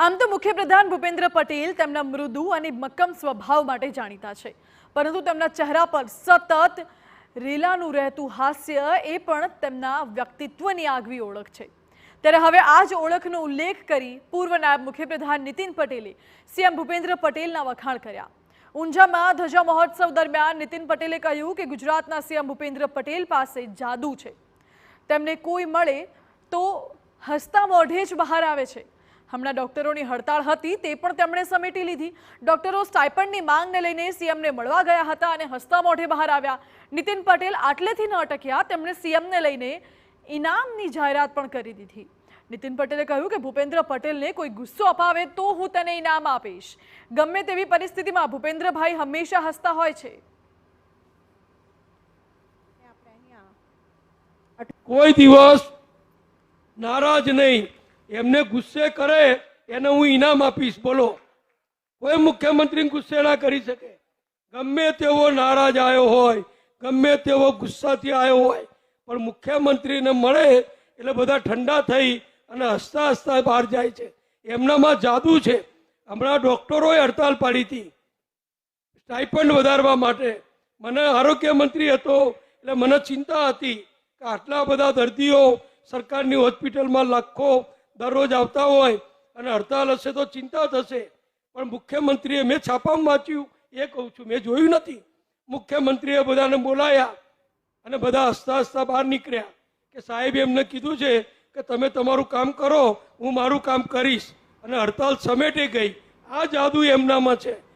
આમ તો મુખ્યપ્રધાન ભૂપેન્દ્ર પટેલ તેમના મૃદુ અને મક્કમ સ્વભાવ માટે જાણીતા છે, પરંતુ તેમના ચહેરા પર સતત રેલાનું રહેતું હાસ્ય એ પણ તેમના વ્યક્તિત્વની આગવી ઓળખ છે। ત્યારે હવે આ જ ઓળખનો ઉલ્લેખ કરી પૂર્વ નાયબ મુખ્યપ્રધાન નીતિન પટેલે સીએમ ભૂપેન્દ્ર પટેલના વખાણ કર્યા। ઊંઝામાં ધજા મહોત્સવ દરમિયાન નીતિન પટેલે કહ્યું કે ગુજરાતના સીએમ ભૂપેન્દ્ર પટેલ પાસે જાદુ છે। તેમને કોઈ મળે તો હસતા મોઢે જ બહાર આવે છે। હમણાં ડોક્ટરોની હડતાળ હતી તે પણ તેમણે સમેટી લીધી। ડોક્ટરો સ્ટાઇપન્ડની માંગને લઈને સીએમને મળવા ગયા હતા અને હસતા મોઢે બહાર આવ્યા। નીતિન પટેલ આટલેથી ન અટક્યા, તેમણે સીએમને લઈને ઇનામની જાહેરાત પણ કરી દીધી। નીતિન પટેલે કહ્યું કે ભૂપેન્દ્ર પટેલને કોઈ ગુસ્સો અપાવે તો હું તેને ઇનામ આપીશ। ગમે તેવી પરિસ્થિતિમાં ભૂપેન્દ્રભાઈ હંમેશા હસતા હોય છે। કોઈ દિવસ નારાજ નહીં, એમને ગુસ્સે કરે એને હું ઇનામ આપીશ। બોલો, કોઈ મુખ્યમંત્રી ગુસ્સે ના કરી શકે। ગમે તેવો નારાજ આવ્યો હોય, ગમે તેવો ગુસ્સાથી આવ્યો હોય, પણ મુખ્યમંત્રીને મળે એટલે બધા ઠંડા થઈ અને હસતા હસતા બહાર જાય છે। એમનામાં જાદુ છે। હમણાં ડોક્ટરોએ હડતાલ પાડી હતી સ્ટાઇપન્ડ વધારવા માટે। મને આરોગ્ય મંત્રી હતો એટલે મને ચિંતા હતી કે આટલા બધા દર્દીઓ સરકારની હોસ્પિટલમાં લાખો દરરોજ આવતા હોય અને હડતાલ હશે તો ચિંતા થશે। પણ મુખ્યમંત્રીએ, મેં છાપામાં વાંચ્યું એ કહું છું, મેં જોયું નથી, મુખ્યમંત્રીએ બધાને બોલાયા અને બધા હસતા હસતા બહાર નીકળ્યા કે સાહેબ એમને કીધું છે કે તમે તમારું કામ કરો, હું મારું કામ કરીશ, અને હડતાલ સમેટી ગઈ। આ જાદુ એમનામાં છે।